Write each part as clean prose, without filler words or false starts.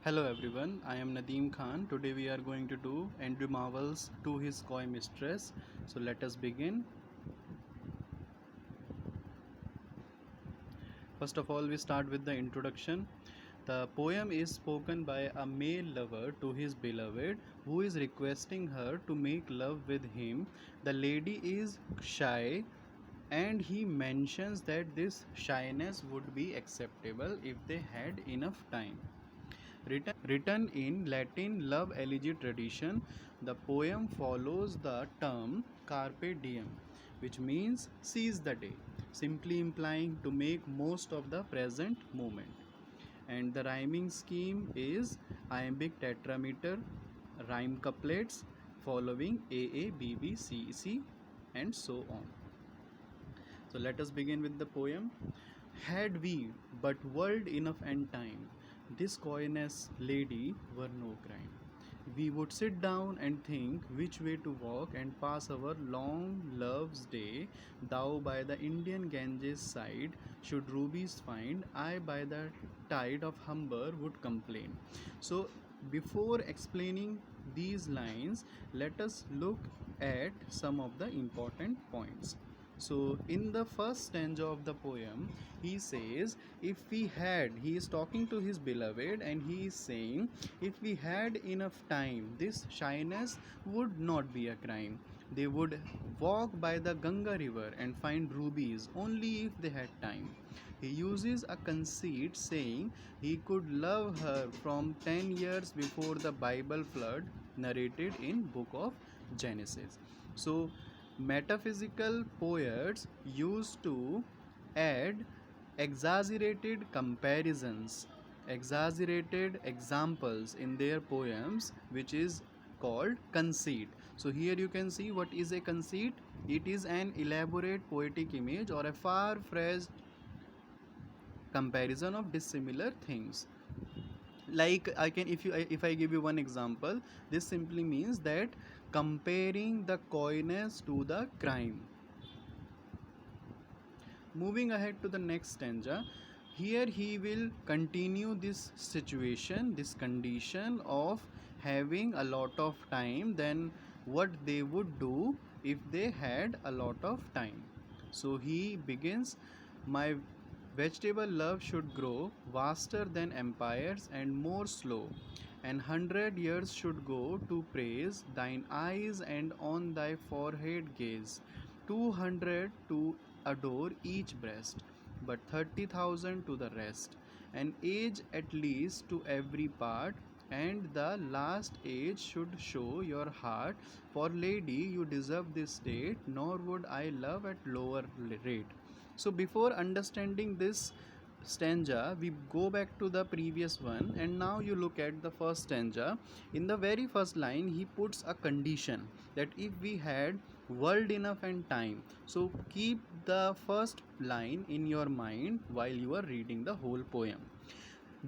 Hello everyone, I am Nadeem Khan. Today we are going to do Andrew Marvel's To His Coy Mistress. So let us begin. First of all, we start with the introduction. The poem is spoken by a male lover to his beloved who is requesting her to make love with him. The lady is shy and he mentions that this shyness would be acceptable if they had enough time. Written in Latin Love Elegy tradition, the poem follows the term carpe diem, which means seize the day, simply implying to make most of the present moment. And the rhyming scheme is iambic tetrameter, rhyme couplets following A B B C C, and so on. So let us begin with the poem. Had we but world enough and time, this coyness lady were no crime. We would sit down and think which way to walk and pass our long love's day. Thou by the Indian Ganges side should rubies find, I by the tide of Humber would complain. So before explaining these lines, let us look at some of the important points. So, in the first stanza of the poem, he says, if we had, he is talking to his beloved and he is saying, if we had enough time, this shyness would not be a crime. They would walk by the Ganga river and find rubies only if they had time. He uses a conceit saying he could love her from 10 years before the Bible flood narrated in book of Genesis. So metaphysical poets used to add exaggerated comparisons, exaggerated examples in their poems, which is called conceit. So here you can see what is a conceit. It is an elaborate poetic image or a far-fetched comparison of dissimilar things. Like I can, if I give you one example, this simply means that comparing the coyness to the crime. Moving ahead to the next stanza, here he will continue this situation, this condition of having a lot of time, then what they would do if they had a lot of time. So he begins, my vegetable love should grow vaster than empires and more slow, and 100 years should go to praise thine eyes and on thy forehead gaze, 200 to adore each breast, but 30,000 to the rest, an age at least to every part, and the last age should show your heart. For lady, you deserve this state, nor would I love at lower rate. So before understanding this stanza, we go back to the previous one, and now you look at the first stanza. In the very first line, he puts a condition that if we had world enough and time. So keep the first line in your mind while you are reading the whole poem.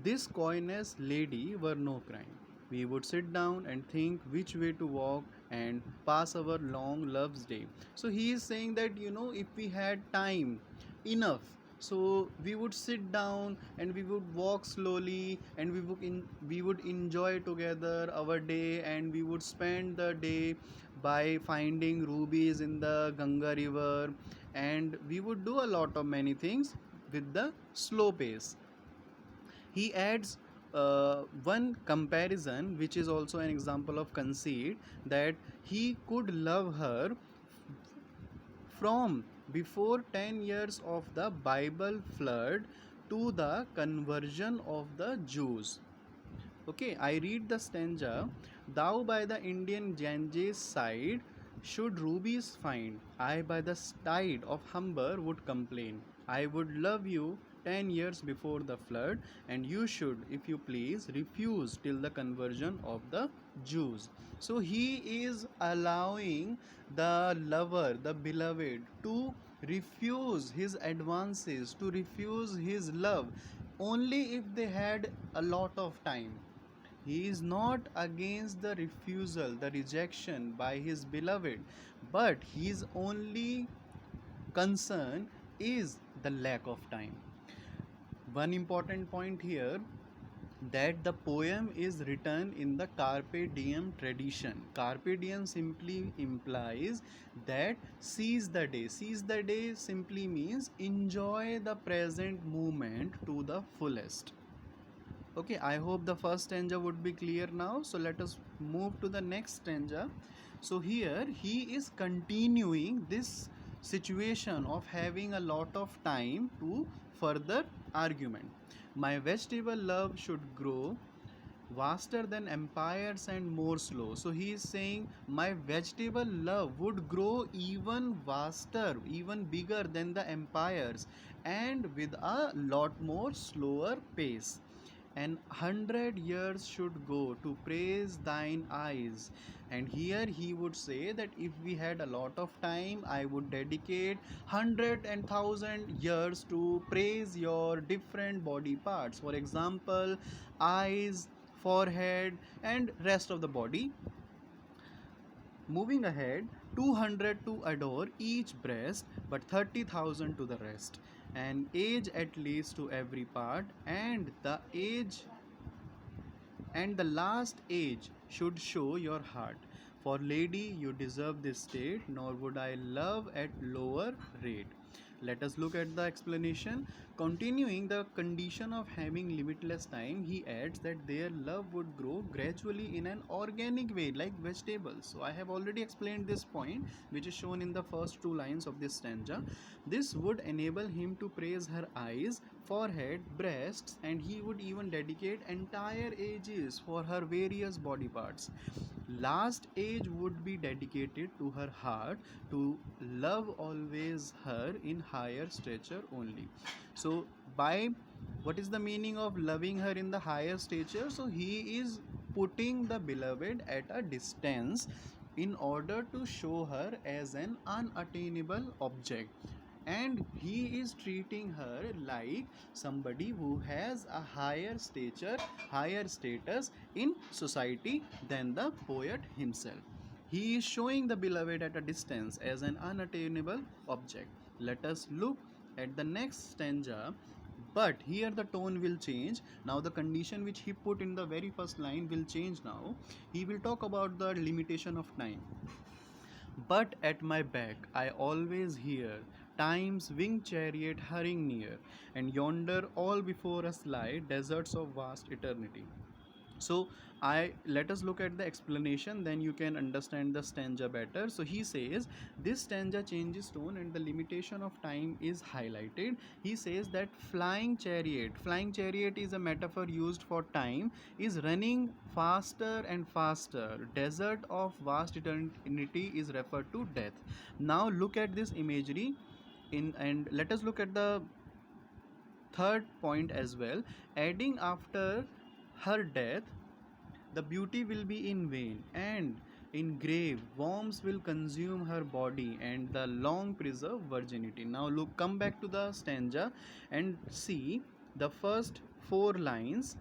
This coyness lady were no crime. We would sit down and think which way to walk and pass our long love's day. So he is saying that, if we had time enough, so we would sit down and we would walk slowly and we would enjoy together our day, and we would spend the day by finding rubies in the Ganga river, and we would do a lot of many things with the slow pace. He adds one comparison, which is also an example of conceit, that he could love her from before 10 years of the Bible flood to the conversion of the Jews. Okay, I read the stanza. Thou by the Indian Ganges side should rubies find, I by the tide of Humber would complain. I would love you 10 years before the flood, and you should, if you please, refuse till the conversion of the Jews. So he is allowing the lover, the beloved, to refuse his advances, to refuse his love, only if they had a lot of time. He is not against the refusal, the rejection by his beloved, but his only concern is the lack of time. One important point here, that the poem is written in the Carpe Diem tradition. Carpe Diem simply implies that seize the day. Seize the day simply means enjoy the present moment to the fullest. Okay, I hope the first stanza would be clear now. So let us move to the next stanza. So here he is continuing this situation of having a lot of time to further argument. My vegetable love should grow vaster than empires and more slow. So he is saying my vegetable love would grow even vaster, even bigger than the empires, and with a lot more slower pace. 100 years should go to praise thine eyes. And here he would say that if we had a lot of time, I would dedicate 100 and 1,000 years to praise your different body parts. For example, eyes, forehead, and rest of the body. Moving ahead, 200 to adore each breast, but 30,000 to the rest. An age at least to every part, and the last age should show your heart. For lady, you deserve this state, nor would I love at lower rate. Let us look at the explanation. Continuing the condition of having limitless time, he adds that their love would grow gradually in an organic way, like vegetables. So I have already explained this point, which is shown in the first two lines of this stanza. This would enable him to praise her eyes, forehead, breasts, and he would even dedicate entire ages for her various body parts. Last age would be dedicated to her heart, to love always her in higher stature only. So by what is the meaning of loving her in the higher stature? So he is putting the beloved at a distance in order to show her as an unattainable object, and he is treating her like somebody who has a higher stature, higher status in society than the poet himself. He is showing the beloved at a distance as an unattainable object. Let us look at the next stanza. But here the tone will change. Now the condition which he put in the very first line will change now. He will talk about the limitation of time. But at my back I always hear Time's winged chariot hurrying near, and yonder all before us lie deserts of vast eternity. So I let us look at the explanation, then you can understand the stanza better. So he says this stanza changes tone and the limitation of time is highlighted. He says that flying chariot is a metaphor used for time, is running faster and faster. Desert of vast eternity is referred to death. Now look at this imagery in, and let us look at the third point as well. Adding after her death, the beauty will be in vain, and in grave worms will consume her body, and the long preserve virginity. Now look, come back to the stanza and see the first four lines.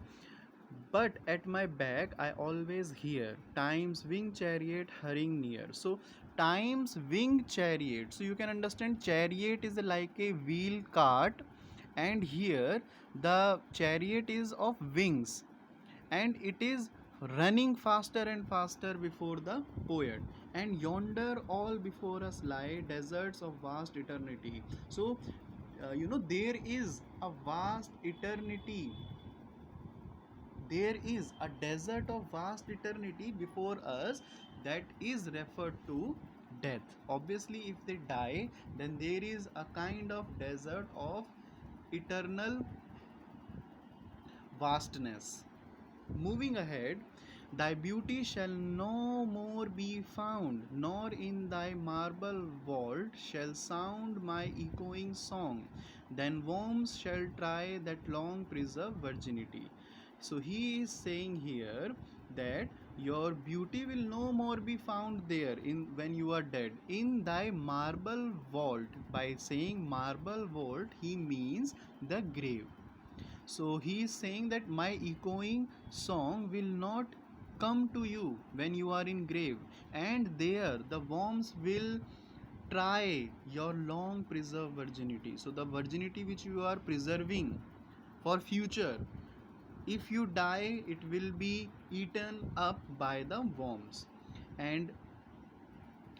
But at my back I always hear Time's winged chariot hurrying near. So Time's winged chariot. So you can understand chariot is like a wheel cart, and here the chariot is of wings, and it is running faster and faster before the poet. And yonder all before us lie deserts of vast eternity. So there is a vast eternity, there is a desert of vast eternity before us, that is referred to death. Obviously if they die, then there is a kind of desert of eternal vastness. Moving ahead, thy beauty shall no more be found, nor in thy marble vault shall sound my echoing song. Then worms shall try that long preserved virginity. So he is saying here that your beauty will no more be found there in when you are dead in thy marble vault. By saying marble vault, he means the grave. So he is saying that my echoing song will not come to you when you are in grave, and there the worms will try your long preserved virginity. So the virginity which you are preserving for future, if you die, it will be eaten up by the worms. And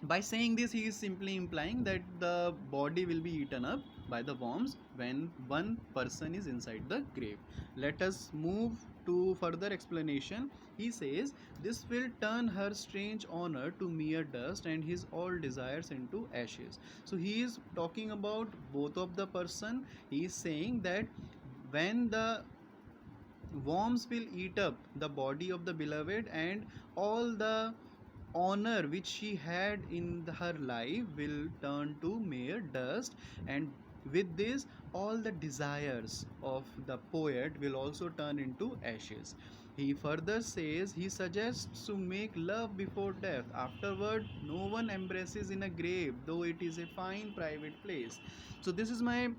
by saying this, he is simply implying that the body will be eaten up by the worms when one person is inside the grave. Let us move to further explanation. He says this will turn her strange honor to mere dust and his all desires into ashes. So he is talking about both of the person. He is saying that when the worms will eat up the body of the beloved, and all the honor which she had in her life will turn to mere dust, and with this all the desires of the poet will also turn into ashes. He further says he suggests to make love before death. Afterward, no one embraces in a grave, though it is a fine private place. So, this is my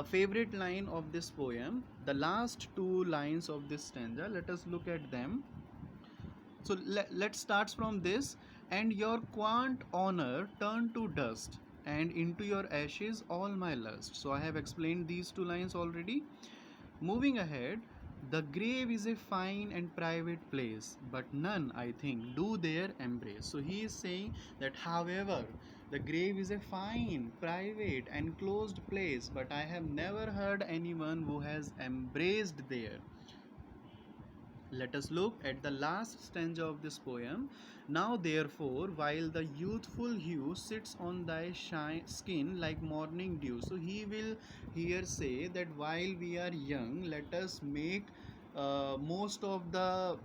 favorite line of this poem. The last two lines of this stanza, let us look at them. So let's start from this. And your quaint honor turn to dust, and into your ashes all my lust. So I have explained these two lines already. Moving ahead, the grave is a fine and private place, but none, I think, do there embrace. So he is saying that, however, the grave is a fine, private, and closed place, but I have never heard anyone who has embraced there. Let us look at the last stanza of this poem. Now, therefore, while the youthful hue sits on thy skin like morning dew. So, he will here say that while we are young, let us make most of the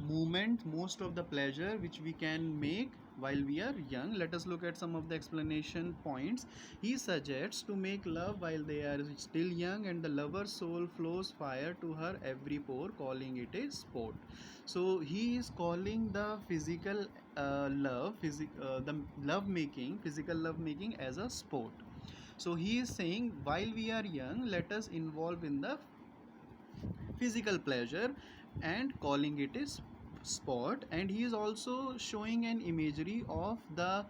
movement, most of the pleasure which we can make while we are young. Let us look at some of the explanation points. He suggests to make love while they are still young, and the lover's soul flows fire to her every pore, calling it a sport. So he is calling the physical the love making, physical love making as a sport. So he is saying while we are young, let us involve in the physical pleasure and calling it a sport. And he is also showing an imagery of the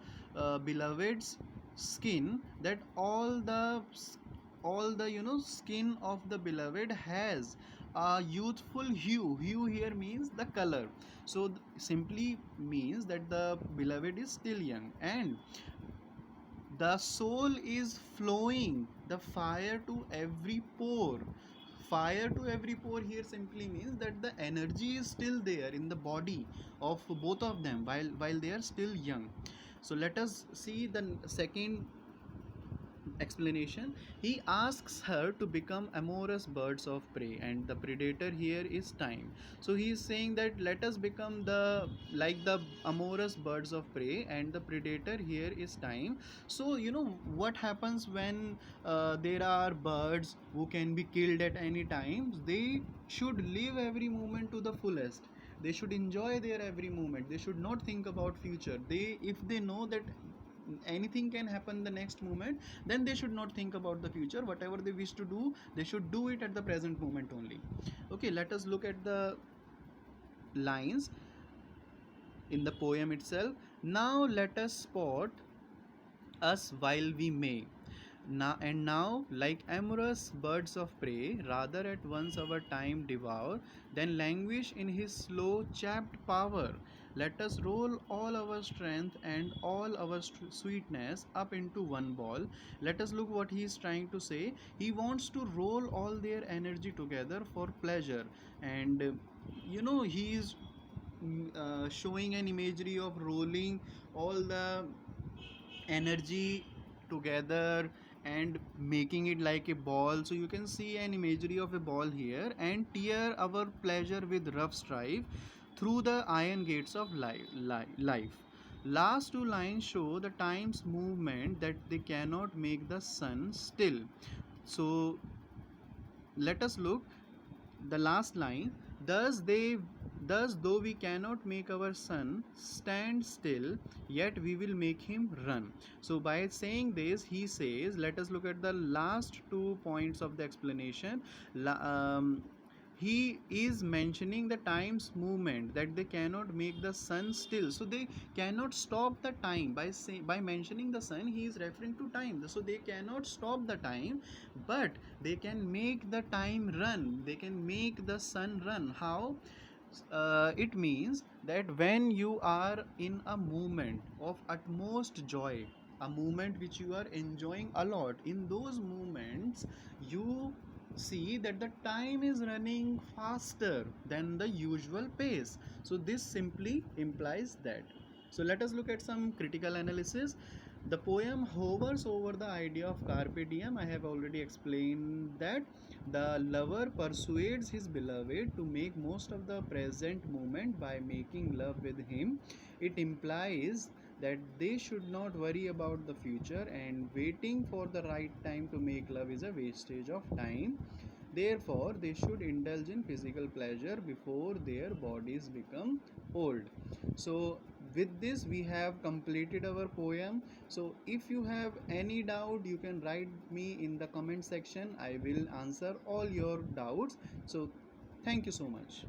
beloved's skin, that all the skin of the beloved has a youthful hue here means the color. So simply means that the beloved is still young, and the soul is flowing the fire to every pore. Fire to every pore here simply means that the energy is still there in the body of both of them while they are still young. So let us see the second explanation. He asks her to become amorous birds of prey, and the predator here is time. So he is saying that let us become the like the amorous birds of prey, and the predator here is time. So what happens when there are birds who can be killed at any time. They should live every moment to the fullest. They should enjoy their every moment. They should not think about future. If they know that anything can happen the next moment, then they should not think about the future. Whatever they wish to do, they should do it at the present moment only. Okay, let us look at the lines in the poem itself. Now let us spot us while we may. Now, like amorous birds of prey, rather at once our time devour, than languish in his slow chapped power. Let us roll all our strength and all our sweetness up into one ball. Let us look what he is trying to say. He wants to roll all their energy together for pleasure, and he is showing an imagery of rolling all the energy together and making it like a ball. So you can see an imagery of a ball here, and tear our pleasure with rough strife through the iron gates of life. Last two lines show the time's movement, that they cannot make the sun still. So let us look the last line. Thus though we cannot make our sun stand still, yet we will make him run. So by saying this, he says, let us look at the last 2 points of the explanation. he is mentioning the time's movement, that they cannot make the sun still, so they cannot stop the time. By mentioning the sun, he is referring to time, so they cannot stop the time, but they can make the time run, they can make the sun run. How? It means that when you are in a moment of utmost joy, a moment which you are enjoying a lot, in those moments you see that the time is running faster than the usual pace. So this simply implies that. So let us look at some critical analysis. The poem hovers over the idea of carpe diem. I have already explained that. The lover persuades his beloved to make most of the present moment by making love with him. It implies that they should not worry about the future, and waiting for the right time to make love is a wastage of time. Therefore, they should indulge in physical pleasure before their bodies become old. So, with this, we have completed our poem. So, if you have any doubt, you can write me in the comment section. I will answer all your doubts. So, thank you so much.